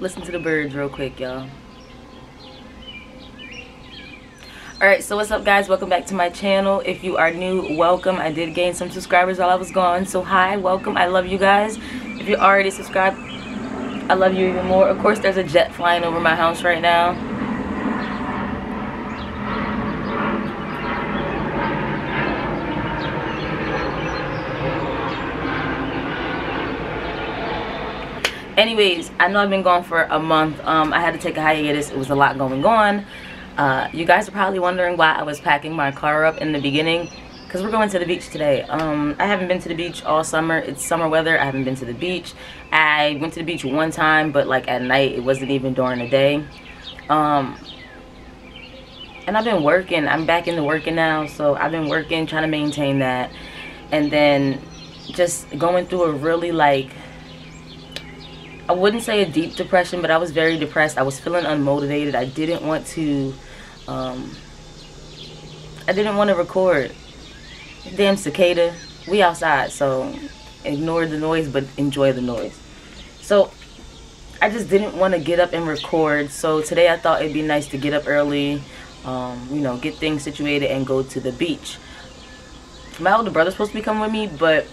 Listen to the birds real quick, y'all. Alright, so what's up, guys? Welcome back to my channel. If you are new, welcome. I did gain some subscribers while I was gone, so hi, welcome. I love you guys. If you're already subscribed, I love you even more. Of course, there's a jet flying over my house right now. Anyways, I know I've been gone for a month. I had to take a hiatus. It was a lot going on. You guys are probably wondering why I was packing my car up in the beginning, because we're going to the beach today. I haven't been to the beach all summer. It's summer weather. I haven't been to the beach. I went to the beach one time, but like at night. It wasn't even during the day. And I've been working. I'm back into working now, so I've been working, trying to maintain that. And then just going through a really, like, I wouldn't say a deep depression, but I was very depressed. I was feeling unmotivated. I didn't want to record. Damn cicada. We outside, so ignore the noise, but enjoy the noise. So I just didn't want to get up and record. So today I thought it'd be nice to get up early, you know, get things situated and go to the beach. My older brother's supposed to be coming with me, but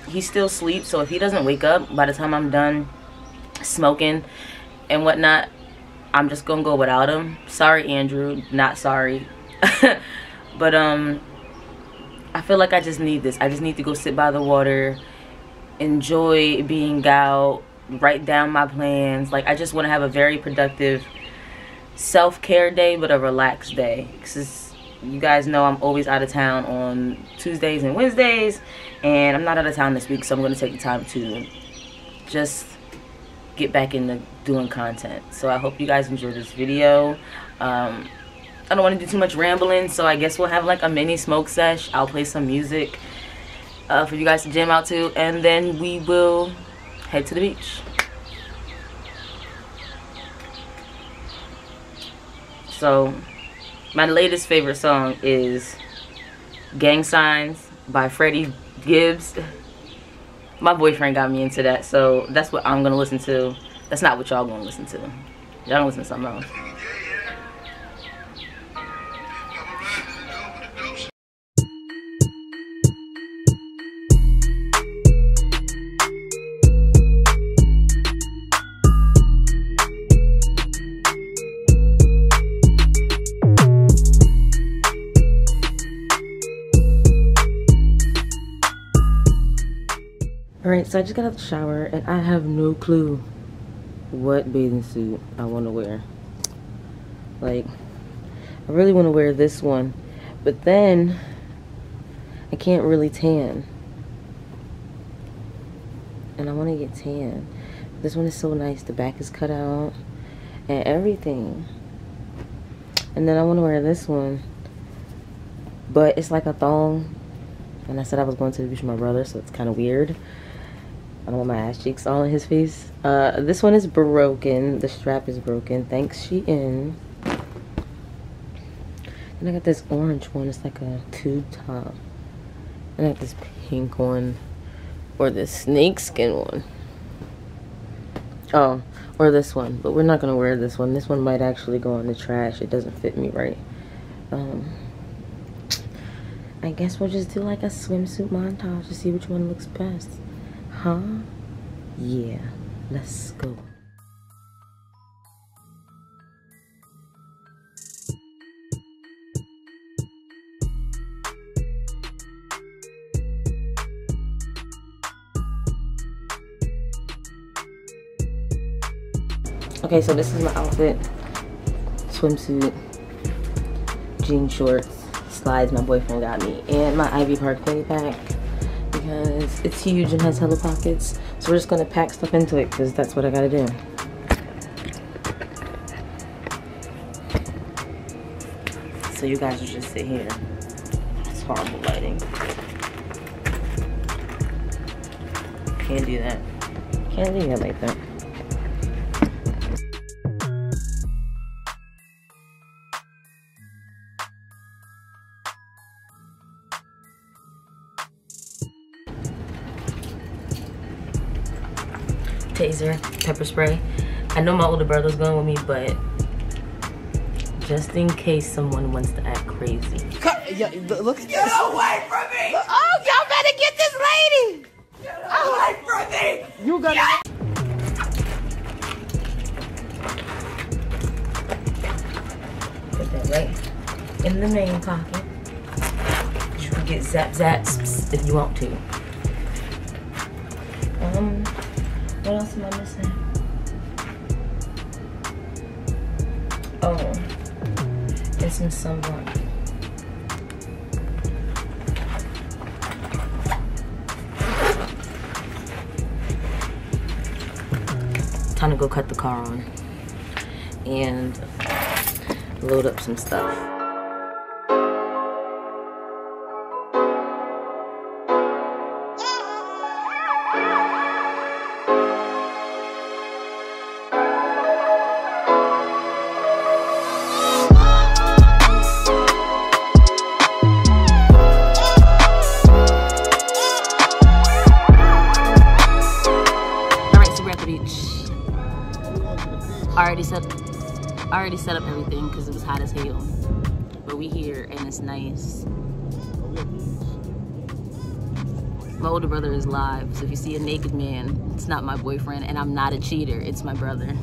he still sleeps. So if he doesn't wake up by the time I'm done smoking and whatnot, I'm just gonna go without him. Sorry, Andrew, not sorry. But I feel like I just need this. I just need to go sit by the water, enjoy being out, write down my plans. Like, I just want to have a very productive self-care day, but a relaxed day, because you guys know I'm always out of town on Tuesdays and Wednesdays, and I'm not out of town this week, so I'm going to take the time to just get back into doing content. So I hope you guys enjoyed this video. I don't want to do too much rambling, so I guess we'll have like a mini smoke sesh. I'll play some music for you guys to jam out to, and then we will head to the beach. So my latest favorite song is Gang Signs by Freddie Gibbs. My boyfriend got me into that, so that's what I'm gonna listen to. That's not what y'all gonna listen to. Y'all gonna listen to something else. Alright, so I just got out of the shower and I have no clue what bathing suit I want to wear. Like, I really want to wear this one, but then I can't really tan. And I want to get tan. This one is so nice. The back is cut out and everything. And then I want to wear this one, but it's like a thong. And I said I was going to the beach with my brother, so it's kind of weird. I don't want my ass cheeks all in his face. This one is broken. The strap is broken. Thanks, Shein. And I got this orange one. It's like a tube top. And I got this pink one. Or this snakeskin one. Oh, or this one. But we're not going to wear this one. This one might actually go in the trash. It doesn't fit me right. I guess we'll just do like a swimsuit montage to see which one looks best. Huh? Yeah. Let's go. Okay, so this is my outfit. Swimsuit, jean shorts, slides my boyfriend got me, and my Ivy Park fanny pack. because it's huge and has hella pockets. So we're just gonna pack stuff into it because that's what I gotta do. So you guys will just sit here. It's horrible lighting. Can't do that. Can't do that like that. Taser, pepper spray. I know my older brother's going with me, but just in case someone wants to act crazy. Yeah, look at this. Get away from me! Oh, y'all better get this lady! Get away from me! You gotta... Yeah. Put that right in the main pocket. You can get zap zaps if you want to. What else am I missing? Oh, and some sunblock. Time to go cut the car on and load up some stuff. I already set up everything because it was hot as hell. But we here and it's nice. My older brother is live, so if you see a naked man, it's not my boyfriend, and I'm not a cheater, it's my brother.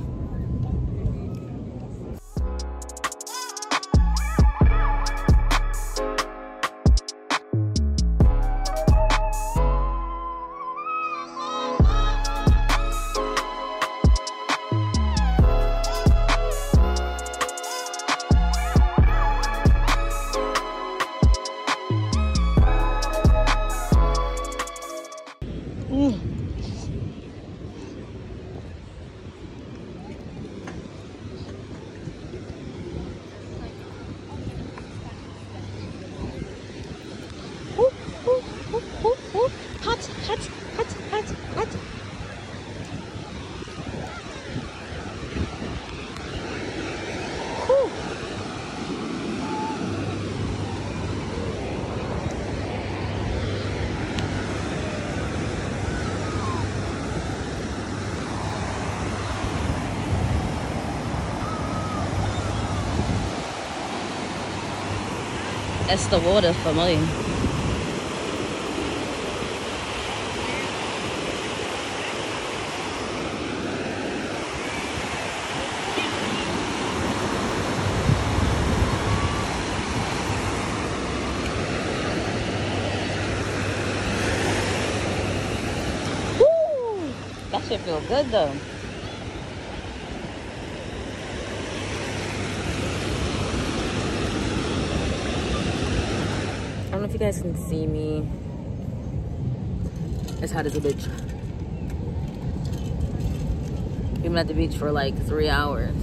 Hot. That's the water for me. Woo! That shit feel good though. I don't know if you guys can see me. It's hot as a bitch. We've been at the beach for like 3 hours.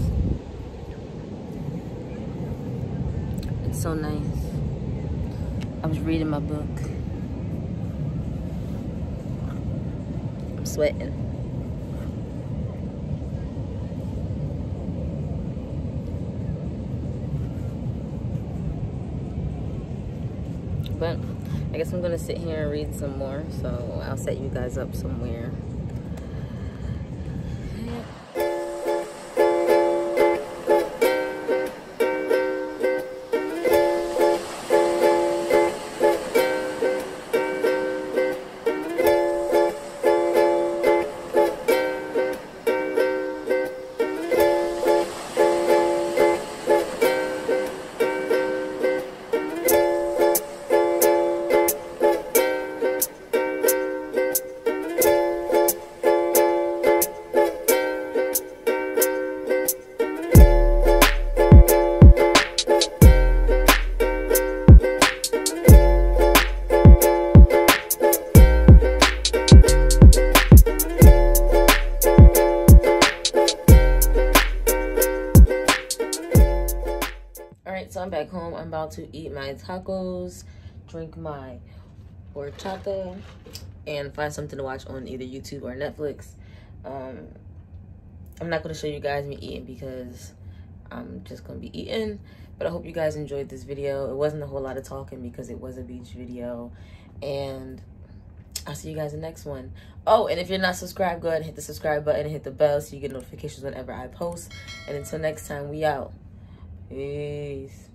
It's so nice. I was reading my book. I'm sweating. But I guess I'm gonna sit here and read some more, so I'll set you guys up somewhere. All right, so I'm back home. I'm about to eat my tacos, drink my horchata, and find something to watch on either YouTube or Netflix. I'm not going to show you guys me eating because I'm just going to be eating. But I hope you guys enjoyed this video. It wasn't a whole lot of talking because it was a beach video. And I'll see you guys in the next one. Oh, and if you're not subscribed, go ahead and hit the subscribe button and hit the bell so you get notifications whenever I post. And until next time, we out. Peace.